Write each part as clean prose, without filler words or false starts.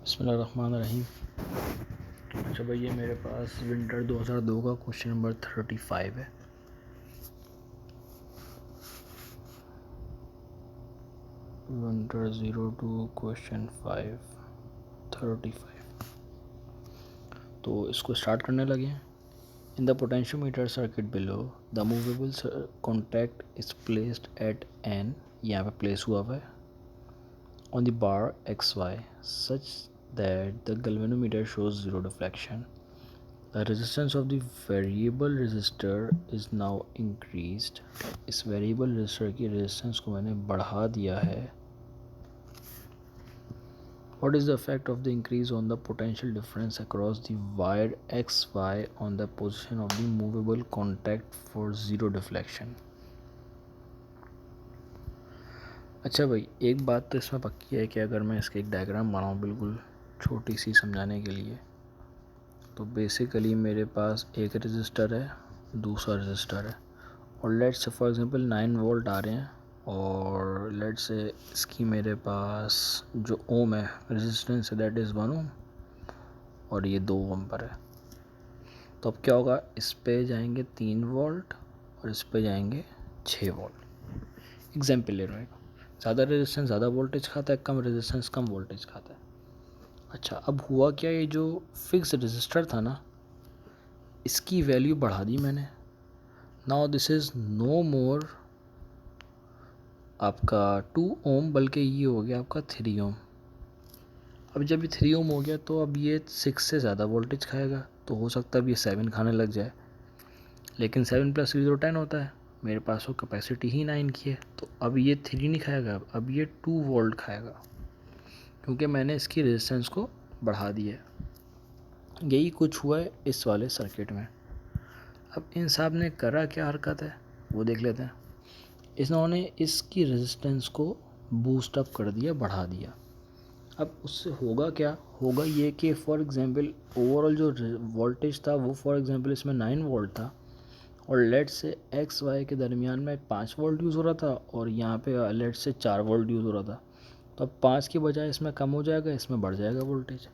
बिस्मिल्लाहिर्रहमानिर्रहीम। अच्छा भाई, ये मेरे पास विंटर 2002 का क्वेश्चन नंबर 35 है। Winter 02 question 35। तो इसको स्टार्ट करने लगे हैं। In the potentiometer circuit below the movable contact is placed at N, यहाँ पे प्लेस हुआ है on the bar XY such that the galvanometer shows zero deflection. The resistance of the variable resistor is now increased. इस variable resistor की resistance को मैंने बढ़ा दिया है. What is the effect of the increase on the potential difference across the wire XY on the position of the movable contact for zero deflection? अच्छा भाई, एक बात तो इसमें पक्की है कि अगर मैं इसके एक डायग्राम बनाऊँ बिल्कुल छोटी सी समझाने के लिए, तो बेसिकली मेरे पास एक रजिस्टर है, दूसरा रजिस्टर है, और लेट से फॉर एग्जांपल 9 वोल्ट आ रहे हैं, और लेट से इसकी मेरे पास जो ओम है रेजिस्टेंस है दैट इज़ 1 ओम, और ये 2 ओम पर है। तो अब क्या होगा, इस पे जाएंगे 3 वोल्ट और इस पे जाएंगे 6 वोल्ट। एग्जाम्पल ले रहा हूँ, ज़्यादा रेजिस्टेंस ज़्यादा वोल्टेज खाता है, कम रेजिस्टेंस कम वोल्टेज खाता है। अच्छा, अब हुआ क्या, ये जो फिक्स रजिस्टर था ना, इसकी वैल्यू बढ़ा दी मैंने। नाउ दिस इज़ नो मोर आपका 2 ओम, बल्कि ये हो गया आपका 3 ओम। अब जब ये 3 ओम हो गया तो अब ये 6 से ज़्यादा वोल्टेज खाएगा, तो हो सकता है अब ये 7 खाने लग जाए, लेकिन 7 + 0 10 होता है। मेरे पास वो कैपेसिटी ही 9 की है, तो अब ये 3 नहीं खाएगा, अब ये 2 वोल्ट खाएगा, क्योंकि मैंने इसकी रेजिस्टेंस को बढ़ा दिया है। यही कुछ हुआ है इस वाले सर्किट में। अब इन साहब ने करा क्या हरकत है वो देख लेते हैं। इन्होंने इसकी रेजिस्टेंस को बूस्ट अप कर दिया, बढ़ा दिया। अब उससे होगा क्या, होगा ये कि फॉर एग्जांपल ओवरऑल जो वोल्टेज था वो फॉर एग्जांपल इसमें 9 वोल्ट था, और लेट से एक्स वाई के दरमियान में 5 वोल्ट यूज़ हो रहा था, और यहाँ पे लेट से 4 वोल्ट यूज़ हो रहा था। तो अब 5 की बजाय इसमें कम हो जाएगा, इसमें बढ़ जाएगा वोल्टेज,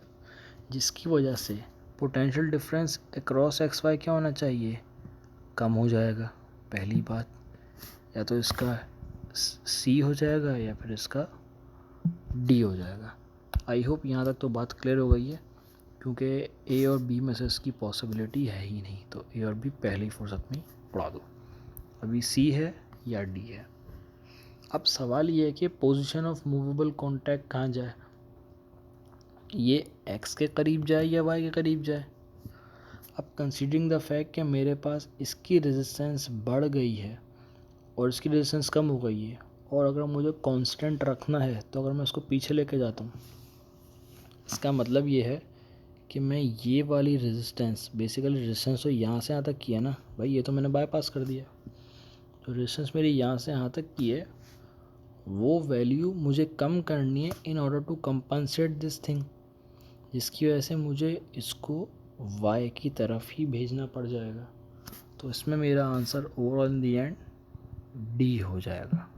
जिसकी वजह से potential difference across X Y क्या होना चाहिए, कम हो जाएगा। पहली बात, या तो इसका सी हो जाएगा या फिर इसका डी हो जाएगा। आई होप यहाँ तक तो बात क्लियर हो गई है, क्योंकि ए और बी में से इसकी पॉसिबिलिटी है ही नहीं, तो ए और बी पहली फुर्सत में पढ़ा दो। अभी सी है या डी है। अब सवाल ये है कि पोजीशन ऑफ मूवेबल कॉन्टैक्ट कहाँ जाए, ये एक्स के करीब जाए या वाई के करीब जाए। अब कंसीडरिंग द फैक्ट कि मेरे पास इसकी रेजिस्टेंस बढ़ गई है और इसकी रेजिस्टेंस कम हो गई है, और अगर मुझे कांस्टेंट रखना है तो अगर मैं इसको पीछे लेके जाता हूँ, इसका मतलब ये है कि मैं ये वाली रेजिस्टेंस, बेसिकली रेजिस्टेंस तो यहाँ से यहाँ तक की है ना भाई, ये तो मैंने बाईपास कर दिया। तो रेजिस्टेंस मेरी यहाँ से यहाँ तक की है, वो वैल्यू मुझे कम करनी है in order to compensate this thing, जिसकी वजह से मुझे इसको y की तरफ ही भेजना पड़ जाएगा। तो इसमें मेरा answer overall in the and D हो जाएगा।